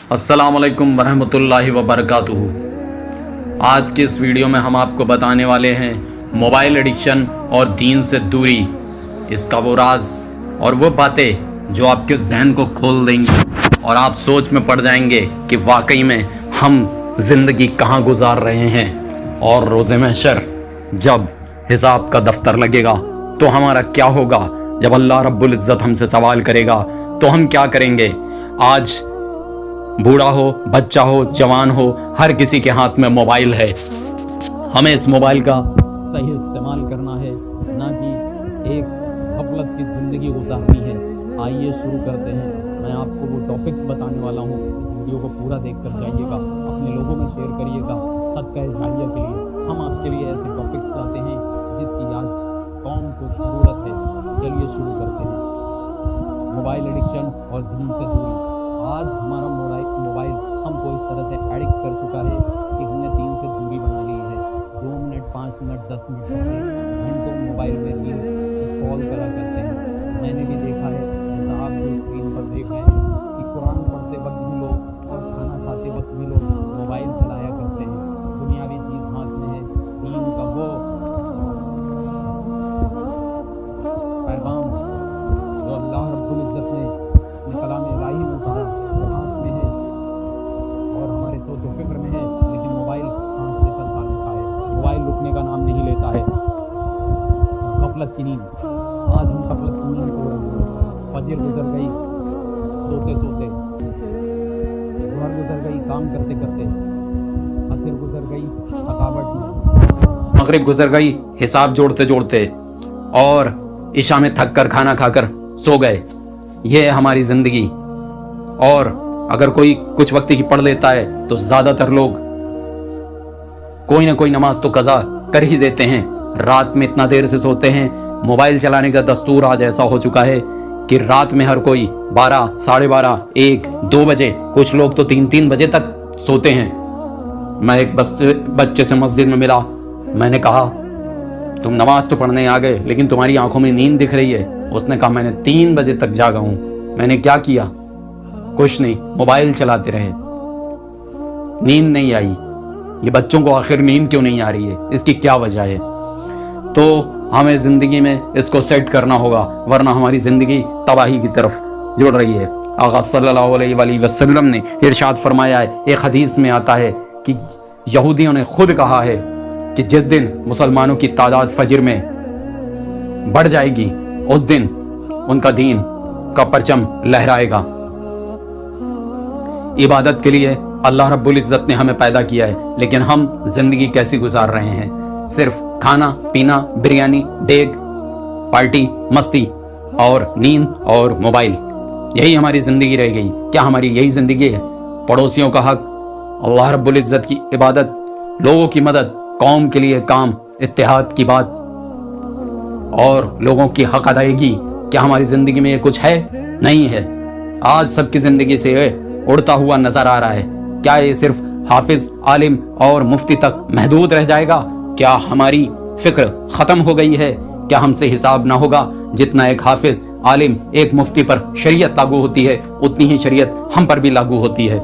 अस्सलाम वालेकुम वरहमतुल्लाहि वबरकातुहू। आज के इस वीडियो में हम आपको बताने वाले हैं मोबाइल एडिक्शन और दीन से दूरी, इसका वो राज और वो बातें जो आपके जहन को खोल देंगी और आप सोच में पड़ जाएंगे कि वाकई में हम ज़िंदगी कहाँ गुजार रहे हैं। और रोज़े महशर जब हिसाब का दफ्तर लगेगा तो हमारा क्या होगा, जब अल्लाह रब्बुल इज़्ज़त हमसे सवाल करेगा तो हम क्या करेंगे। आज बूढ़ा हो, बच्चा हो, जवान हो, हर किसी के हाथ में मोबाइल है। हमें इस मोबाइल का सही इस्तेमाल करना है, ना कि एक गफलत की ज़िंदगी गुजारनी है। आइए शुरू करते हैं। मैं आपको वो टॉपिक्स बताने वाला हूँ, इस वीडियो को पूरा देख कर जाइएगा, अपने लोगों में शेयर करिएगा सदका जारिया के लिए। हम आपके लिए ऐसे टॉपिक्स लाते हैं जिसकी आज कौम को ज़रूरत है। चलिए शुरू करते हैं। मोबाइल एडिक्शन और दीन से दूरी। आज हमारा मोबाइल हमको इस तरह से एडिक्ट कर चुका है कि हमने दीन से दूरी बना ली है। 2 मिनट, 5 मिनट, 10 मिनट तक घंटों मोबाइल में रील्स स्क्रॉल करा करते हैं। मैंने भी देखा है, जैसा आप भी स्क्रीन पर देख रहे हैं, कि कुरान पढ़ते वक्त भी लोग और खाना खाते वक्त भी लोग मोबाइल चलाया करते हैं। दुनियावी चीज़ हाथ में है, दीन का वो पैगाम जो अल्लाह रब्बुल इज़्ज़त ने अपने कलाम इलाही में उतारा वो हाथ में है और हमारे सोच व फिक्र में है, लेकिन मोबाइल हाथ से चलता रहता है। मोबाइल रुकने का नाम नहीं लेता है। गफलत की नींद। आज हम गफलत की नींद सो रहे हैं। फजर गुजर गई सोते सोते, ज़ोहर गुजर गई काम करते करते, असर गुजर गई थकावट में, मगरिब गुजर गई हिसाब जोड़ते जोड़ते, और इशा में थक कर खाना खाकर सो गए। ये है हमारी ज़िंदगी। और अगर कोई कुछ वक्त की पढ़ लेता है तो ज़्यादातर लोग कोई ना कोई नमाज तो कज़ा कर ही देते हैं। रात में इतना देर से सोते हैं। मोबाइल चलाने का दस्तूर आज ऐसा हो चुका है कि रात में हर कोई 12, 12:30, 1, 2 बजे, कुछ लोग तो 3-3 बजे तक सोते हैं। मैं एक बच्चे से मस्जिद में मिला। मैंने कहा, तुम नमाज तो पढ़ने आ गए लेकिन तुम्हारी आंखों में नींद दिख रही है। उसने कहा, मैंने 3 बजे तक जागा हूं। मैंने क्या किया? कुछ नहीं, मोबाइल चलाते रहे, नींद नहीं आई। ये बच्चों को आखिर नींद क्यों नहीं आ रही है, इसकी क्या वजह है? तो हमें ज़िंदगी में इसको सेट करना होगा, वरना हमारी ज़िंदगी तबाही की तरफ जुड़ रही है। आका सल्लल्लाहु अलैहि वसल्लम ने इरशाद फरमाया है, एक हदीस में आता है कि यहूदियों ने खुद कहा है कि जिस दिन मुसलमानों की तादाद फजर में बढ़ जाएगी उस दिन उनका दीन का परचम लहराएगा। इबादत के लिए अल्लाह रब्बुल इज़्ज़त ने हमें पैदा किया है, लेकिन हम जिंदगी कैसी गुजार रहे हैं? सिर्फ खाना पीना, बिरयानी, देग, पार्टी, मस्ती और नींद और मोबाइल, यही हमारी जिंदगी रह गई। क्या हमारी यही जिंदगी है? पड़ोसियों का हक, अल्लाह रब्बुल इज़्ज़त की इबादत, लोगों की मदद, कौम के लिए काम, इत्तेहाद की बात और लोगों की हक अदायगी, क्या हमारी ज़िंदगी में ये कुछ है? नहीं है। आज सबकी ज़िंदगी से ये उड़ता हुआ नज़र आ रहा है। क्या ये सिर्फ हाफिज, आलिम और मुफ्ती तक महदूद रह जाएगा? क्या हमारी फ़िक्र ख़त्म हो गई है? क्या हमसे हिसाब ना होगा? जितना एक हाफिज, आलिम, एक मुफ्ती पर शरीयत लागू होती है, उतनी ही शरीयत हम पर भी लागू होती है।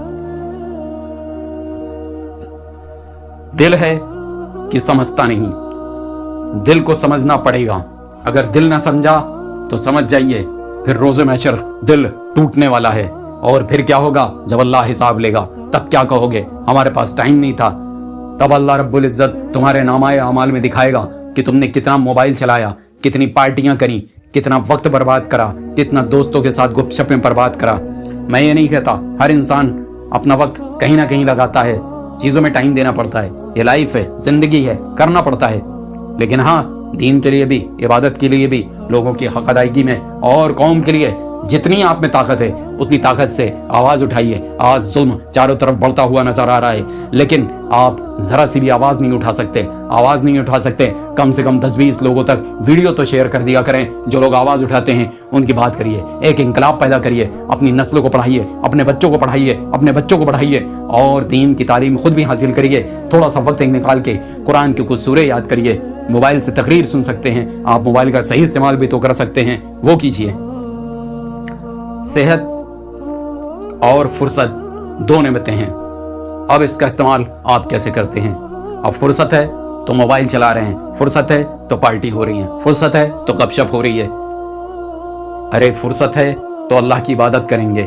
दिल है कि समझता नहीं, दिल को समझना पड़ेगा। अगर दिल ना समझा तो समझ जाइए फिर रोज़े महशर दिल टूटने वाला है। और फिर क्या होगा जब अल्लाह हिसाब लेगा? तब क्या कहोगे? हमारे पास टाइम नहीं था। तब अल्लाह रब्बुल इज़्ज़त तुम्हारे नामाए अमाल में दिखाएगा कि तुमने कितना मोबाइल चलाया, कितनी पार्टियां करी, कितना वक्त बर्बाद करा, कितना दोस्तों के साथ गुपशप में बर्बाद करा। मैं ये नहीं कहता, हर इंसान अपना वक्त कहीं ना कहीं लगाता है, चीज़ों में टाइम देना पड़ता है, ये लाइफ है, ज़िंदगी है, करना पड़ता है। लेकिन हाँ, दीन के लिए भी, इबादत के लिए भी, लोगों की हक अदायगी में और कौम के लिए जितनी आप में ताकत है उतनी ताकत से आवाज़ उठाइए। आज जुल्म चारों तरफ बढ़ता हुआ नजर आ रहा है, लेकिन आप ज़रा सी भी आवाज़ नहीं उठा सकते। आवाज़ नहीं उठा सकते, कम से कम 10-20 लोगों तक वीडियो तो शेयर कर दिया करें। जो लोग आवाज़ उठाते हैं उनकी बात करिए, एक इंकलाब पैदा करिए, अपनी नस्लों को पढ़ाइए, अपने बच्चों को पढ़ाइए, अपने बच्चों को पढ़ाइए और दीन की तालीम खुद भी हासिल करिए। थोड़ा सा वक्त निकाल के कुरान की कुछ सूरे याद करिए। मोबाइल से तकरीर सुन सकते हैं आप, मोबाइल का सही इस्तेमाल भी तो कर सकते हैं, वो कीजिए। सेहत और फुर्सत दो नेमतें हैं। अब इसका इस्तेमाल आप कैसे करते हैं? अब फुर्सत है तो मोबाइल चला रहे हैं, फुर्सत है तो पार्टी हो रही है, फुर्सत है तो गपशप हो रही है। अरे फुर्सत है तो अल्लाह की इबादत करेंगे,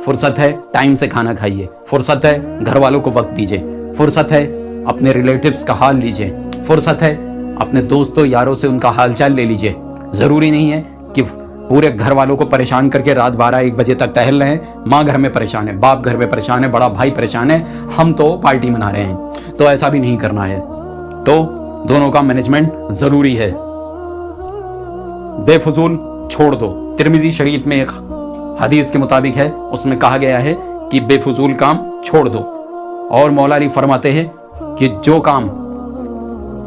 फुर्सत है टाइम से खाना खाइए, फुर्सत है घर वालों को वक्त दीजिए, फुर्सत है अपने रिलेटिव्स का हाल लीजिए, फुर्सत है अपने दोस्तों यारों से उनका हालचाल ले लीजिए। ज़रूरी नहीं है कि पूरे घर वालों को परेशान करके रात 12-1 बजे तक टहल रहे हैं। माँ घर में परेशान है, बाप घर में परेशान है, बड़ा भाई परेशान है, हम तो पार्टी मना रहे हैं। तो ऐसा भी नहीं करना है। तो दोनों का मैनेजमेंट ज़रूरी है। बेफजूल छोड़ दो। तिरमिज़ी शरीफ में एक हदीस के मुताबिक है, उसमें कहा गया है कि बेफजूल काम छोड़ दो। और मौला अली फरमाते हैं कि जो काम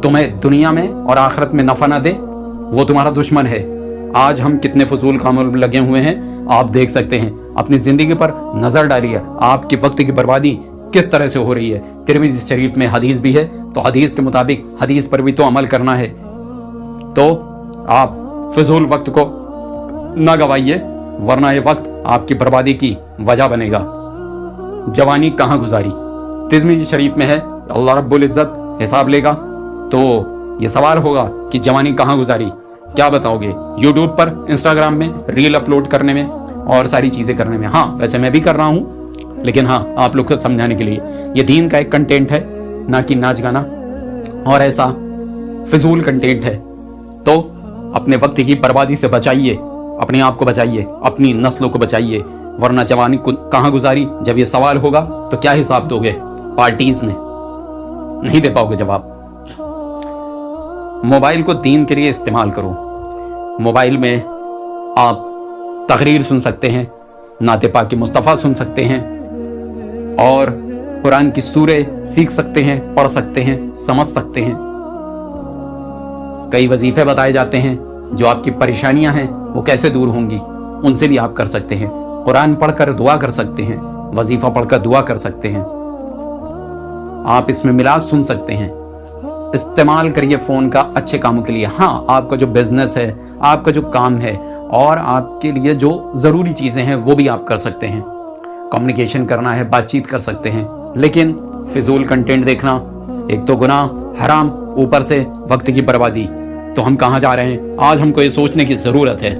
तुम्हें दुनिया में और आखिरत में नफ़ा ना दे वो तुम्हारा दुश्मन है। आज हम कितने फजूल कामों में लगे हुए हैं आप देख सकते हैं। अपनी ज़िंदगी पर नज़र डालिए, आपके वक्त की बर्बादी किस तरह से हो रही है। तिरमिज़ी शरीफ में हदीस भी है, तो हदीस के मुताबिक हदीस पर भी तो अमल करना है। तो आप फिजूल वक्त को ना गवाइए, वरना ये वक्त आपकी बर्बादी की वजह बनेगा। जवानी कहाँ गुजारी? तिरमिज़ी शरीफ में है, अल्लाह रब्बुल इज़्ज़त हिसाब लेगा तो ये सवाल होगा कि जवानी कहाँ गुजारी, क्या बताओगे? यूट्यूब पर, इंस्टाग्राम में रील अपलोड करने में और सारी चीज़ें करने में। हाँ, वैसे मैं भी कर रहा हूँ, लेकिन हाँ आप लोग को समझाने के लिए ये दीन का एक कंटेंट है, ना कि नाच गाना और ऐसा फिजूल कंटेंट है। तो अपने वक्त की बर्बादी से बचाइए, अपने आप को बचाइए, अपनी नस्लों को बचाइए, वरना जवानी कहाँ गुजारी जब ये सवाल होगा तो क्या हिसाब दोगे? पार्टीज में नहीं दे पाओगे जवाब। मोबाइल को दीन के लिए इस्तेमाल करो। मोबाइल में आप तकरीर सुन सकते हैं, नाते पाक की मुस्तफ़ा सुन सकते हैं और कुरान की सूरह सीख सकते हैं, पढ़ सकते हैं, समझ सकते हैं। कई वजीफे बताए जाते हैं, जो आपकी परेशानियां हैं वो कैसे दूर होंगी उनसे भी आप कर सकते हैं। कुरान पढ़कर दुआ कर सकते हैं, वजीफा पढ़कर दुआ कर सकते हैं। आप इसमें मिलाद सुन सकते हैं। इस्तेमाल करिए फ़ोन का अच्छे कामों के लिए। हाँ, आपका जो बिजनेस है, आपका जो काम है और आपके लिए जो ज़रूरी चीज़ें हैं वो भी आप कर सकते हैं। कम्युनिकेशन करना है, बातचीत कर सकते हैं, लेकिन फिजूल कंटेंट देखना एक तो गुनाह, हराम, ऊपर से वक्त की बर्बादी। तो हम कहाँ जा रहे हैं? आज हमको ये सोचने की ज़रूरत है।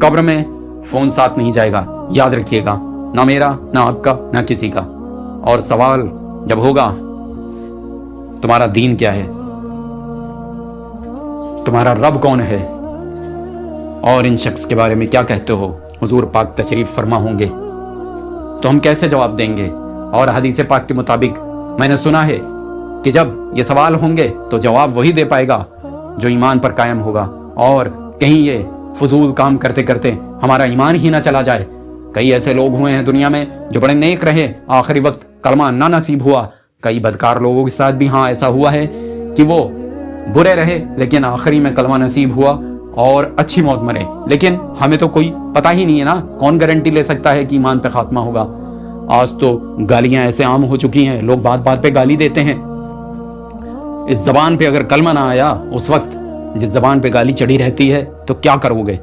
कब्र में फ़ोन साथ नहीं जाएगा, याद रखिएगा, ना मेरा, ना आपका, ना किसी का। और सवाल जब होगा तुम्हारा दीन क्या है, तुम्हारा रब कौन है और इन शख्स के बारे में क्या कहते हो, हुजूर पाक तशरीफ फरमा होंगे, तो हम कैसे जवाब देंगे? और हदीस पाक के मुताबिक मैंने सुना है कि जब ये सवाल होंगे तो जवाब वही दे पाएगा जो ईमान पर कायम होगा। और कहीं ये फजूल काम करते करते हमारा ईमान ही ना चला जाए। कई ऐसे लोग हुए हैं दुनिया में जो बड़े नेक रहे, आखिरी वक्त कलमा ना नसीब हुआ। कई बदकार लोगों के साथ भी हाँ ऐसा हुआ है कि वो बुरे रहे लेकिन आखिरी में कलमा नसीब हुआ और अच्छी मौत मरे। लेकिन हमें तो कोई पता ही नहीं है ना, कौन गारंटी ले सकता है कि ईमान पे खात्मा होगा। आज तो गालियां ऐसे आम हो चुकी हैं, लोग बात बात पे गाली देते हैं। इस जबान पे अगर कलमा ना आया, उस वक्त जिस जबान पे गाली चढ़ी रहती है, तो क्या करोगे?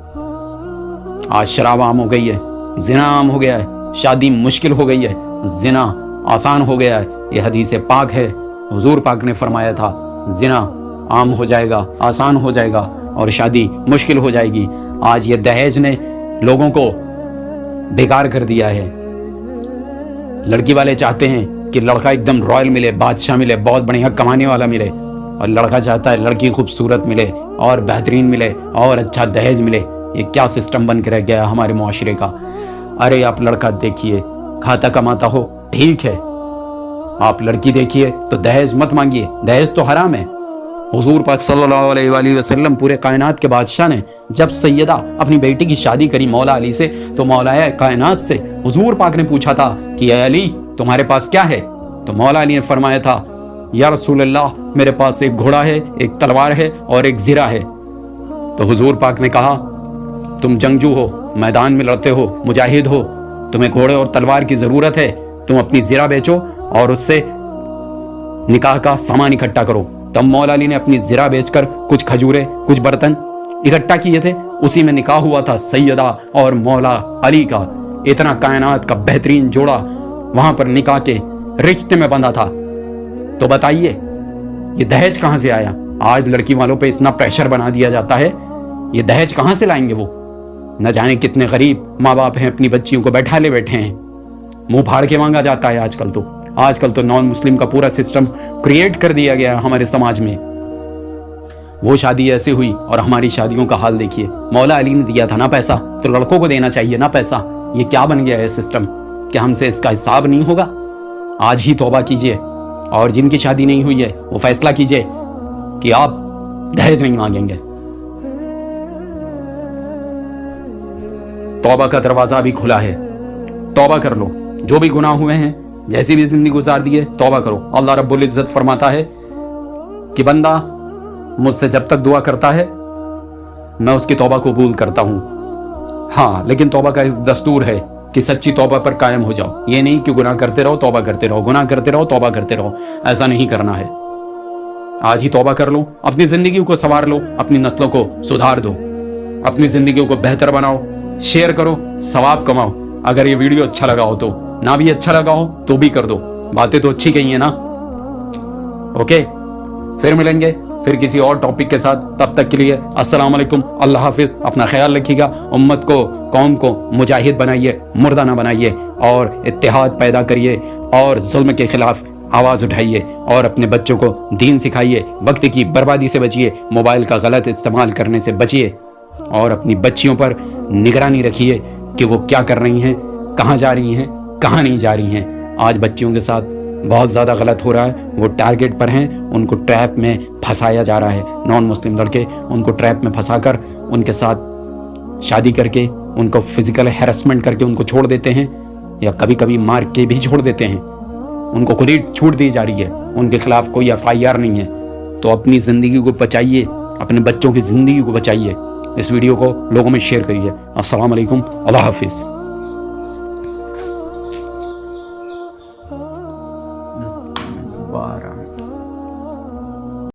आज शराब आम हो गई है, जिना आम हो गया है, शादी मुश्किल हो गई है, जिना आसान हो गया है। यह हदीस पाक है, हुजूर पाक ने फरमाया था जिना आम हो जाएगा, आसान हो जाएगा और शादी मुश्किल हो जाएगी। आज ये दहेज ने लोगों को बेकार कर दिया है। लड़की वाले चाहते हैं कि लड़का एकदम रॉयल मिले, बादशाह मिले, बहुत बढ़िया कमाने वाला मिले, और लड़का चाहता है लड़की खूबसूरत मिले और बेहतरीन मिले और अच्छा दहेज मिले। ये क्या सिस्टम बन के रह गया हमारे मुआशरे का। अरे आप लड़का देखिए, खाता कमाता हो ठीक है, आप लड़की देखिए तो दहेज मत मांगिए, दहेज तो हराम है। हुजूर पाक सल्लल्लाहु अलैहि वसल्लम पूरे कायनात के बादशाह ने जब सैयदा अपनी बेटी की शादी करी मौला अली से, तो मौलाए कायनात से हुजूर पाक ने पूछा था कि ए अली तुम्हारे पास क्या है? तो मौला अली ने फरमाया था या रसूल अल्लाह मेरे पास एक घोड़ा है, एक तलवार है और एक ज़िरा है। तो हुजूर पाक ने कहा तुम जंगजू हो, मैदान में लड़ते हो, मुजाहिद हो, तुम्हें घोड़े और तलवार की ज़रूरत है, तुम अपनी ज़िरा बेचो और उससे निकाह का सामान इकट्ठा करो। तब मौला अली ने अपनी ज़िरा बेचकर कुछ खजूरें, कुछ बर्तन इकट्ठा किए थे, उसी में निकाह हुआ था सैयदा और मौला अली का। इतना कायनात का बेहतरीन जोड़ा वहां पर निकाह के रिश्ते में बंधा था। तो बताइए ये दहेज कहां से आया? आज लड़की वालों पे इतना प्रेशर बना दिया जाता है, ये दहेज कहां से लाएंगे वो? न जाने कितने गरीब माँ बाप हैं, अपनी बच्चियों को बैठा ले बैठे हैं, मुंह फाड़ के मांगा जाता है। आजकल तो नॉन मुस्लिम का पूरा सिस्टम क्रिएट कर दिया गया है हमारे समाज में। वो शादी ऐसे हुई और हमारी शादियों का हाल देखिए। मौला अली ने दिया था ना पैसा, तो लड़कों को देना चाहिए ना पैसा। ये क्या बन गया है सिस्टम कि हमसे इसका हिसाब नहीं होगा? आज ही तौबा कीजिए, और जिनकी शादी नहीं हुई है वो फैसला कीजिए कि आप दहेज नहीं मांगेंगे। तौबा का दरवाजा अभी खुला है, तौबा कर लो। जो भी गुनाह हुए हैं, जैसी भी जिंदगी गुजार दी है, तौबा करो। अल्लाह रब्बुल इज्जत फरमाता है कि बंदा मुझसे जब तक दुआ करता है मैं उसकी तौबा कबूल करता हूँ। हाँ, लेकिन तौबा का इस दस्तूर है कि सच्ची तौबा पर कायम हो जाओ। ये नहीं कि गुनाह करते रहो तौबा करते रहो, गुनाह करते रहो तौबा करते रहो। ऐसा नहीं करना है। आज ही तौबा कर लो, अपनी जिंदगी को संवार लो, अपनी नस्लों को सुधार दो, अपनी जिंदगी को बेहतर बनाओ, शेयर करो, सवाब कमाओ। अगर ये वीडियो अच्छा लगा हो तो, ना भी अच्छा लगा हो तो भी कर दो। बातें तो अच्छी कही है ना। ओके, फिर मिलेंगे फिर किसी और टॉपिक के साथ। तब तक के लिए अस्सलाम वालेकुम, अल्लाह हाफिज। अपना ख्याल रखिएगा। उम्मत को, कौम को मुजाहिद बनाइए, मुर्दा ना बनाइए, और इत्तेहाद पैदा करिए, और जुल्म के खिलाफ आवाज़ उठाइए, और अपने बच्चों को दीन सिखाइए। वक्त की बर्बादी से बचिए, मोबाइल का गलत इस्तेमाल करने से बचिए, और अपनी बच्चियों पर निगरानी रखिए कि वो क्या कर रही हैं, कहाँ जा रही हैं, कहाँ नहीं जा रही हैं। आज बच्चियों के साथ बहुत ज़्यादा गलत हो रहा है। वो टारगेट पर हैं, उनको ट्रैप में फंसाया जा रहा है। नॉन मुस्लिम लड़के उनको ट्रैप में फंसाकर उनके साथ शादी करके उनको फिजिकल हैरेसमेंट करके उनको छोड़ देते हैं, या कभी कभी मार के भी छोड़ देते हैं। उनको खुली छूट दी जा रही है, उनके खिलाफ कोई FIR नहीं है। तो अपनी ज़िंदगी को बचाइए, अपने बच्चों की ज़िंदगी को बचाइए। इस वीडियो को लोगों में शेयर करिए। अस्सलाम वालेकुम, अल्लाह हाफिज़। बारह